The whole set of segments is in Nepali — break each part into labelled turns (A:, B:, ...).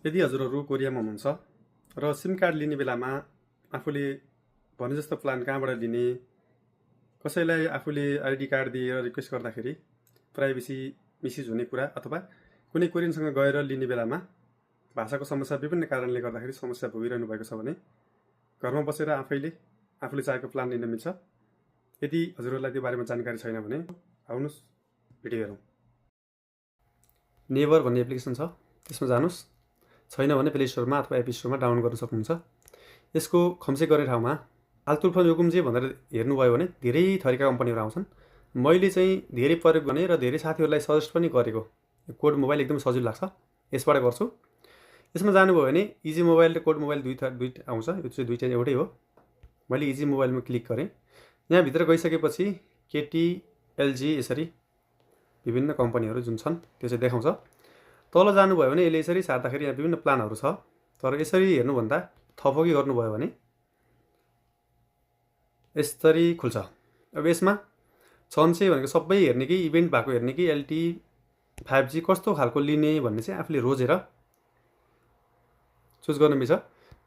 A: यदि हजुरहरू कोरियामा हुनुहुन्छ र सिम कार्ड लिने बेलामा आफूले भने जस्तो प्लान कहाँबाट लिने, कसैलाई आफूले आइडी कार्ड दिएर रिक्वेस्ट गर्दाखेरि प्राइभेसी मिसयुज हुने कुरा अथवा कुनै कोरियनसँग गएर लिने बेलामा भाषाको समस्या विभिन्न कारणले गर्दाखेरि समस्या भोगिरहनु भएको छ भने घरमा बसेर आफूले चाहेको प्लान लिन मिल्छ। यदि हजुरहरूलाई त्यो बारेमा जानकारी छैन भने आउनुहोस् भिडियो हेरौँ। नेभर भन्ने एप्लिकेसन छ, त्यसमा जानुहोस्। छैन भने प्ले स्टोरमा अथवा एप स्टोरमा डाउनलोड गर्न सक्नुहुन्छ। यसको खम्से गर्ने ठाउँमा आल्तुल्फा योकुम्जे भनेर हेर्नुभयो भने धेरै थरीका कम्पनीहरू आउँछन्। मैले चाहिँ धेरै प्रयोग गर्ने र धेरै साथीहरूलाई सजेस्ट पनि गरेको कोड मोबाइल एकदम सजिलो लाग्छ, यसबाट गर्छु। यसमा जानुभयो भने इजी मोबाइल र कोड मोबाइल दुईटा आउँछ, यो चाहिँ दुईटा एउटै हो। मैले इजी मोबाइलमा क्लिक गरेँ। यहाँभित्र गइसकेपछि केटी, एलजी यसरी विभिन्न कम्पनीहरू जुन छन् त्यो चाहिँ देखाउँछ। तल जानुभयो भने यसले यसरी सार्दाखेरि यहाँ विभिन्न प्लानहरू छ। तर यसरी हेर्नुभन्दा थपकी गर्नुभयो भने यसरी खुल्छ। अब यसमा छन्से भनेको सबै हेर्ने कि इभेन्ट भएको हेर्ने कि एलटी 5G कस्तो खालको लिने भन्ने चाहिँ आफूले रोजेर चुज गर्न मिल्छ।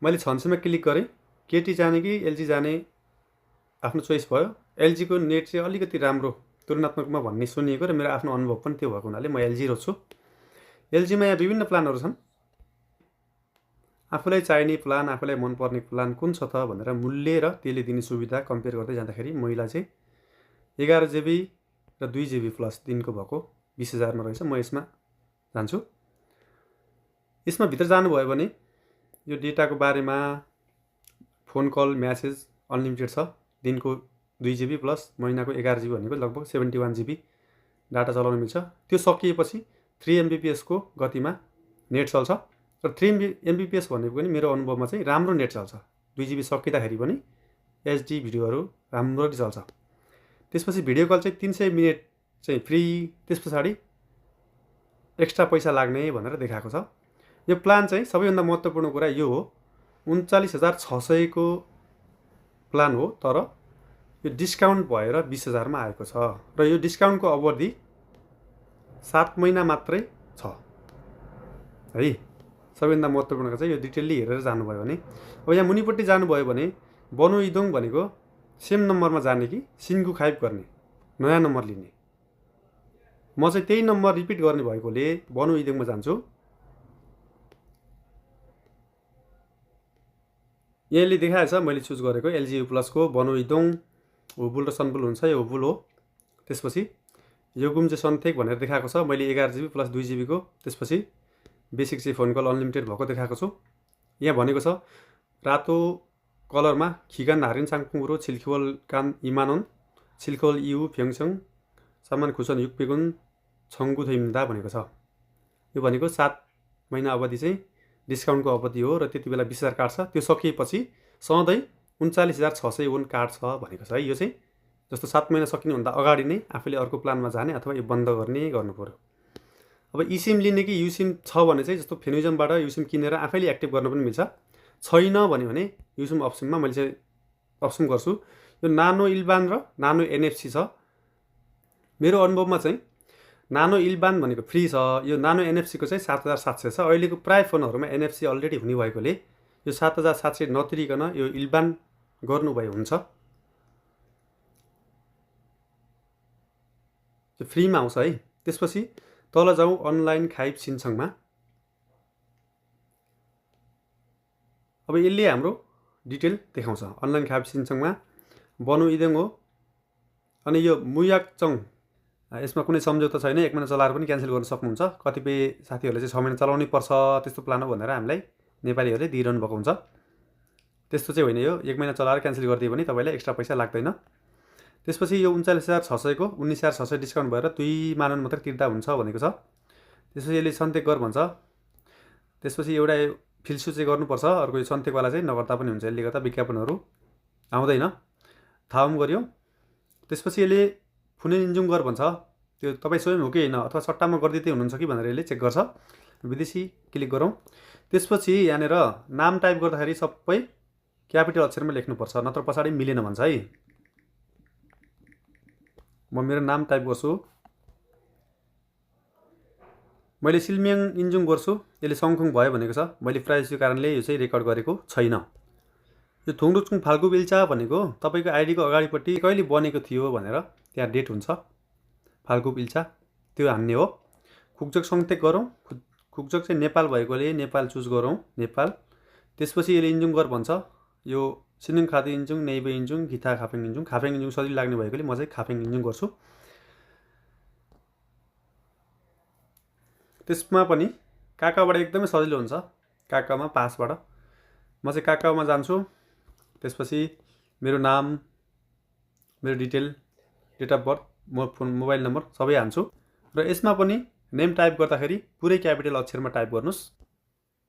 A: मैले छन्सेमा क्लिक गरेँ। केटी जाने कि एलजी जाने आफ्नो चोइस भयो। एलजीको नेट चाहिँ अलिकति राम्रो तुलनात्मकमा भन्ने सुनिएको र मेरो आफ्नो अनुभव पनि त्यो भएको हुनाले म एलजी रोज्छु। एलजीमा यहाँ विभिन्न प्लानहरू छन्। आफूलाई चाहिने प्लान, आफूलाई मनपर्ने प्लान कुन छ त भनेर मूल्य र त्यसले दिने सुविधा कम्पेयर गर्दै जाँदाखेरि महिला चाहिँ 11 GB र 2 GB प्लस दिनको भएको 20,000 मा रहेछ। म यसमा जान्छु। यसमा भित्र जानुभयो भने यो डेटाको बारेमा फोन कल म्यासेज अनलिमिटेड छ। दिनको 2 GB प्लस महिनाको 11 GB भनेको लगभग 71 GB डाटा चलाउन मिल्छ। त्यो सकिएपछि 3 Mbps को गतिमा नेट चल्छ र 3 Mbps भनेको पनि मेरो अनुभवमा चाहिँ राम्रो नेट चल्छ। 2 GB सकिँदाखेरि पनि एचडी भिडियोहरू राम्ररी चल्छ। त्यसपछि भिडियो कल चाहिँ 300 मिनेट चाहिँ फ्री, त्यस पछाडि एक्स्ट्रा पैसा लाग्ने भनेर देखाएको छ। यो प्लान चाहिँ सबैभन्दा महत्त्वपूर्ण कुरा यो हो, 39,600 को प्लान हो, तर यो डिस्काउन्ट भएर 20,000 मा आएको छ र यो डिस्काउन्टको अवधि 7 महिना मात्रै छ है। सबैभन्दा महत्त्वपूर्ण चाहिँ यो डिटेलली हेरेर जानुभयो भने। अब यहाँ मुनिपट्टि जानुभयो भने बनु इदोङ भनेको सेम नम्बरमा जाने कि सिन्गु खाइप गर्ने, नयाँ नम्बर लिने। म चाहिँ त्यही नम्बर रिपिट गर्ने भएकोले बनु इदोङमा जान्छु। यसले देखाएछ मैले चुज गरेको एलजी प्लसको बनु इदोङ हुबुल र सनबुल हुन्छ, यो हुबुल हो। त्यसपछि योगुम्जे सन्थेक भनेर देखाएको छ। मैले 11 GB प्लस 2 GB को। त्यसपछि बेसिक चाहिँ फोन कल अनलिमिटेड भएको देखाएको छु। यहाँ भनेको छ रातो कलरमा खिगान हारिन चाङपुङरो छिल्खिवल कान इमानन छिल्खिवल इउ फ्याङसङ सामान खुसन युगपेगुन छङ्गु थैम्दा भनेको छ। यो भनेको 7 महिना अवधि चाहिँ डिस्काउन्टको अवधि हो र त्यति बेला 20,000 काट्छ। त्यो सकिएपछि सधैँ 39,600 वोन काट्छ भनेको छ है। यो चाहिँ जस्तो 7 महिना सकिनुभन्दा अगाडि नै आफूले अर्को प्लानमा जाने अथवा यो बन्द गर्ने गर्नु पर्यो। अब इसिम लिने कि युसिम छ भने चाहिँ जस्तो फेनुजमबाट युसिम किनेर आफैले एक्टिभ गर्न पनि मिल्छ। छैन भने युसिम अप्सनमा मैले चाहिँ अप्सन गर्छु। यो नानो इल्बान र नानो एनएफसी छ। मेरो अनुभवमा चाहिँ नानो इल्बान भनेको फ्री छ। यो नानो एनएफसी को चाहिँ 7,700 छ। अहिलेको प्राय फोनहरूमा एनएफसी अलरेडी हुने भएकोले यो 7,700 नतिरिकन यो इल्बान गर्नुभयो हुन्छ। त्यो फ्रीमा आउँछ है। त्यसपछि तल जाउँ अनलाइन खाइप सिन्छङमा। अब यसले हाम्रो डिटेल देखाउँछ। अनलाइन खाइप सिन्छङमा बनु इदोङ हो। अनि यो मुयाकचङ, यसमा कुनै सम्झौता छैन। 1 महिना चलाएर पनि क्यान्सल गर्न सक्नुहुन्छ। कतिपय साथीहरूले चाहिँ 6 महिना चलाउनै पर्छ त्यस्तो प्लान हो भनेर हामीलाई नेपालीहरूले दिइरहनु भएको हुन्छ। त्यस्तो चाहिँ होइन। यो 1 महिना चलाएर क्यान्सल गरिदियो भने तपाईँलाई एक्स्ट्रा पैसा लाग्दैन। त्यसपछि यो 39,600 को 19,600 डिस्काउन्ट भएर 2 मानन मात्रै तिर्दा हुन्छ भनेको छ। त्यसपछि यसले सन्तेक गर भन्छ। त्यसपछि एउटा फिल्सु चाहिँ गर्नुपर्छ, अर्को यो सन्तेकवाला चाहिँ नगर्दा पनि हुन्छ। यसले गर्दा विज्ञापनहरू आउँदैन। थाहा पनि गऱ्यो। त्यसपछि यसले फुने इन्जुङ गर भन्छ। त्यो तपाईँ स्वयं हो कि होइन अथवा सट्टामा गरिदिँदै हुनुहुन्छ कि भनेर यसले चेक गर्छ। विदेशी क्लिक गरौँ। त्यसपछि यहाँनिर नाम टाइप गर्दाखेरि सबै क्यापिटल अक्षरमा लेख्नुपर्छ, नत्र पछाडि मिलेन भन्छ है। म मेरो नाम टाइप गर्छु। मैले सिल्मियाङ इन्जुङ गर्छु, यसले सङखुङ भयो भनेको छ। मैले प्राइभेसीको कारणले यो चाहिँ रेकर्ड गरेको छैन। यो थुङडुचुङ फाल्गु बिल्चा भनेको तपाईँको आइडीको अगाडिपट्टि कहिले बनेको थियो भनेर त्यहाँ डेट हुन्छ। फाल्गु बिल्चा त्यो हान्ने हो। खुक्जक सङ्तेक गरौँ। खुक्जक चाहिँ नेपाल भएकोले नेपाल चुज गरौँ, नेपाल। त्यसपछि यसले इन्जुङ गर भन्छ। यो सिनुङ खादी इन्जुङ, नेइबे इन्जुङ, गिथा खाफेङ इन्जुङ। खाफेङ इन्जुङ सजिलो लाग्ने भएकोले म चाहिँ खाफेङ इन्जुङ गर्छु। त्यसमा पनि काकाबाट एकदमै सजिलो हुन्छ। काकामा पासबाट म चाहिँ काकामा जान्छु। त्यसपछि मेरो नाम, मेरो detail, date of birth, mobile number सबै हान्छु। र यसमा पनि नेम टाइप गर्दाखेरि पुरै क्यापिटल अक्षरमा टाइप गर्नुहोस्।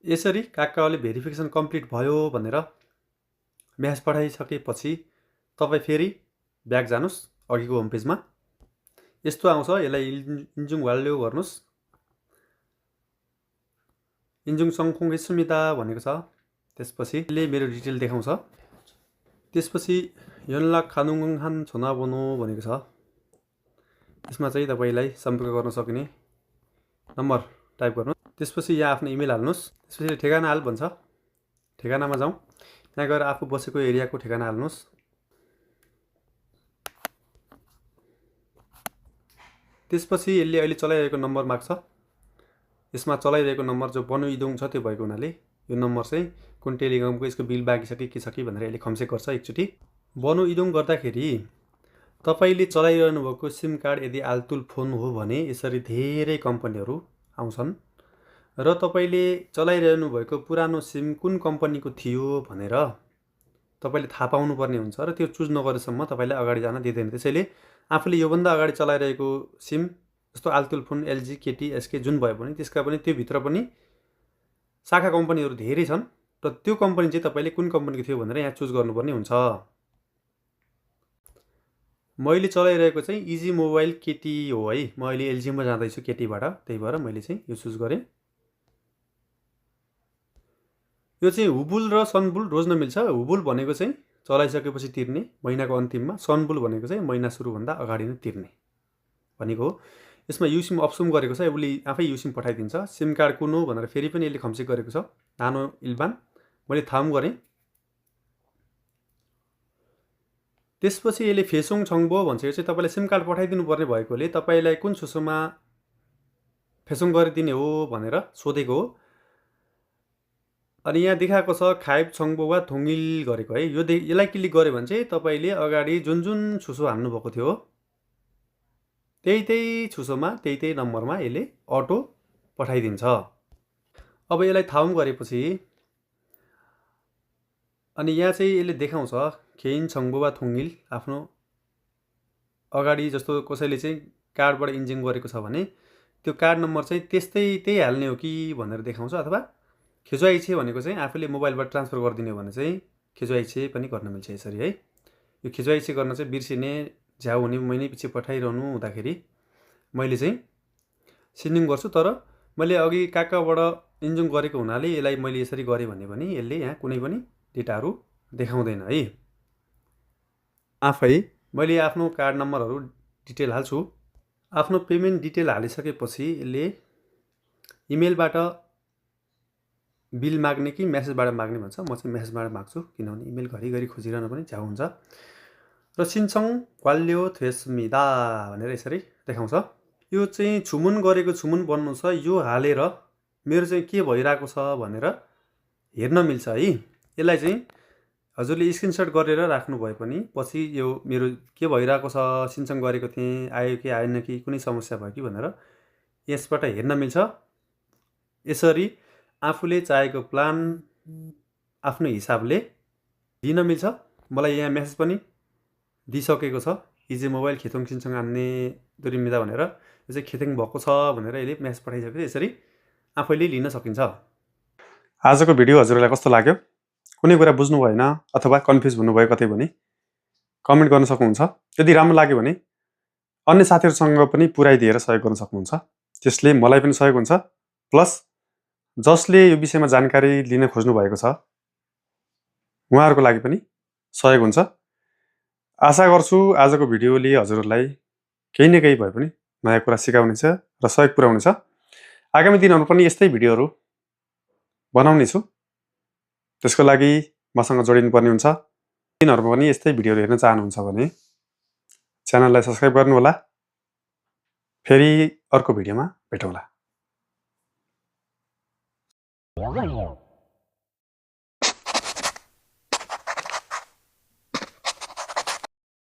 A: यसरी काकाले भेरिफिकेसन कम्प्लिट भयो भनेर म्यासेज पठाइसकेपछि तपाईँ फेरि ब्याक जानुहोस् अघिको होम पेजमा। यस्तो आउँछ। यसलाई इन्जुङ भ्याल्यु गर्नुहोस्। इन्जुङ सङखुङ सुमिता भनेको छ। त्यसपछि यसले मेरो डिटेल देखाउँछ। त्यसपछि यनला खानुङहान छोना बनो भनेको छ। यसमा चाहिँ तपाईँलाई सम्पर्क गर्न सक्ने नम्बर टाइप गर्नु। त्यसपछि यहाँ आफ्नो इमेल हाल्नुहोस्। त्यसपछि ठेगाना हाल भन्छ। ठेगानामा जाउँ। यहाँ गएर आफू बसेको एरियाको ठेगाना हाल्नुहोस्। त्यसपछि यसले अहिले चलाइरहेको नम्बर माग्छ। यसमा चलाइरहेको नम्बर जो बनु इदुङ छ त्यो भएको हुनाले यो नम्बर चाहिँ कुन टेलिकमको यसको बिल बाँकी छ कि के छ कि भनेर यसले खम्से गर्छ एकचोटि। बनु इदुङ गर्दाखेरि तपाईँले चलाइरहनु भएको सिम कार्ड यदि आलतुल फोन हो भने यसरी धेरै कम्पनीहरू आउँछन् र तपाईँले चलाइरहनु भएको पुरानो सिम कुन कम्पनीको थियो भनेर तपाईँले थाहा पाउनुपर्ने हुन्छ र त्यो चुज नगरेसम्म तपाईँलाई अगाडि जान दिँदैन। त्यसैले आफूले योभन्दा अगाडि चलाइरहेको सिम जस्तो आलतुल फोन, एलजी, केटी, एसके जुन भयो भने त्यसका पनि त्योभित्र पनि शाखा कम्पनीहरू धेरै छन् र त्यो कम्पनी चाहिँ तपाईँले कुन कम्पनीको थियो भनेर यहाँ चुज गर्नुपर्ने हुन्छ। मैले चलाइरहेको चाहिँ इजी मोबाइल केटी हो है। म अहिले एलजीमा जाँदैछु केटीबाट, त्यही भएर मैले चाहिँ यो चुज गरेँ। यो चाहिँ हुबुल र सनबुल रोज्न मिल्छ। हुबुल भनेको चाहिँ चलाइसकेपछि तिर्ने महिनाको अन्तिममा, सनबुल भनेको चाहिँ महिना सुरुभन्दा अगाडि नै तिर्ने भनेको हो। यसमा युसिम अप्सुम गरेको छ। उसले आफै युसिम पठाइदिन्छ। सिम कार्ड कुन हो भनेर फेरि पनि यसले खम्से गरेको छ। नानो इल्बान मैले थाम गरेँ। त्यसपछि यसले फेसोङ छङबो भन्छ। यो चाहिँ तपाईँलाई सिम कार्ड पठाइदिनु पर्ने भएकोले तपाईँलाई कुन सुसुमा फेसोङ गरिदिने हो भनेर सोधेको हो। अनि यहाँ देखाएको छ खाइब छङबो वा थुङ्गिल गरेको है। यसलाई क्लिक गऱ्यो भने चाहिँ तपाईँले अगाडि जुन जुन छुसो हान्नुभएको थियो त्यही छुसोमा त्यही नम्बरमा यसले अटो पठाइदिन्छ। अब यसलाई थाउम गरेपछि अनि यहाँ चाहिँ यसले देखाउँछ खेइन छङबो वा थुङ्गिल। आफ्नो अगाडि जस्तो कसैले चाहिँ कार्डबाट इन्जिङ गरेको छ भने त्यो कार्ड नम्बर चाहिँ त्यही हाल्ने हो कि भनेर देखाउँछ। अथवा खेजुआइछे भनेको चाहिँ आफूले मोबाइलबाट ट्रान्सफर गरिदिने हो भने चाहिँ खेजुआइछे पनि गर्न मिल्छ यसरी है। यो खेजुआइछे गर्न चाहिँ बिर्सिने, झ्याउ हुने, महिनै पछि पठाइरहनु हुँदाखेरि मैले चाहिँ सिन्डिङ गर्छु। तर मैले अघि काकाबाट इन्जुङ गरेको हुनाले यसलाई मैले यसरी गरेँ भने पनि यसले यहाँ कुनै पनि डेटाहरू देखाउँदैन है। आफै मैले आफ्नो कार्ड नम्बरहरू डिटेल हाल्छु। आफ्नो पेमेन्ट डिटेल हालिसकेपछि यसले इमेलबाट बिल माग्ने कि मेसेजबाट माग्ने भन्छ। म चाहिँ मेसेजबाट माग्छु किनभने इमेल घरिघरि खोजिरहनु पनि झ्याउ हुन्छ। र सिन्छङ क्वाल्यो थ्वेसमिदा भनेर यसरी देखाउँछ। यो चाहिँ छुमुन गरेको छुमुन बन्नु छ। यो हालेर मेरो चाहिँ के भइरहेको छ भनेर हेर्न मिल्छ है। यसलाई चाहिँ हजुरले स्क्रिनसट गरेर राख्नु भए पनि पछि यो मेरो के भइरहेको छ, सिन्छङ गरेको थिएँ, आयो कि आएन कि, कुनै समस्या भयो कि भनेर यसबाट हेर्न मिल्छ। यसरी आफूले चाहेको प्लान आफ्नो हिसाबले दिन मिल्छ। मलाई यहाँ मेसेज पनि दिइसकेको छ इजी मोबाइल खेतोङ सिन्छङ आन्ने दुरिमिदा भनेर। यो चाहिँ खेतेङ भएको छ भनेर यसले मेसेज पठाइसकेपछि यसरी आफैले लिन सकिन्छ। आजको भिडियो हजुरलाई कस्तो लाग्यो? कुनै कुरा बुझ्नु भएन अथवा कन्फ्युज हुनुभयो कतै भने कमेन्ट गर्न सक्नुहुन्छ। यदि राम्रो लाग्यो भने अन्य साथीहरूसँग पनि पुर्याइदिएर सहयोग गर्न सक्नुहुन्छ। त्यसले मलाई पनि सहयोग हुन्छ, प्लस जसले यो विषयमा जानकारी लिन खोज्नु भएको छ उहाँहरूको लागि पनि सहयोग हुन्छ। आशा गर्छु आजको भिडियोले हजुरहरूलाई केही न केही भए पनि नयाँ कुरा सिकाउनेछ र सहयोग पुर्याउनेछ। आगामी दिनहरू पनि यस्तै भिडियोहरू बनाउने छु। त्यसको लागि मसँग जोडिनुपर्ने हुन्छ। दिनहरूमा पनि यस्तै भिडियोहरू हेर्न चाहनुहुन्छ भने च्यानललाई सब्स्क्राइब गर्नुहोला। फेरि अर्को भिडियोमा भेटौँला।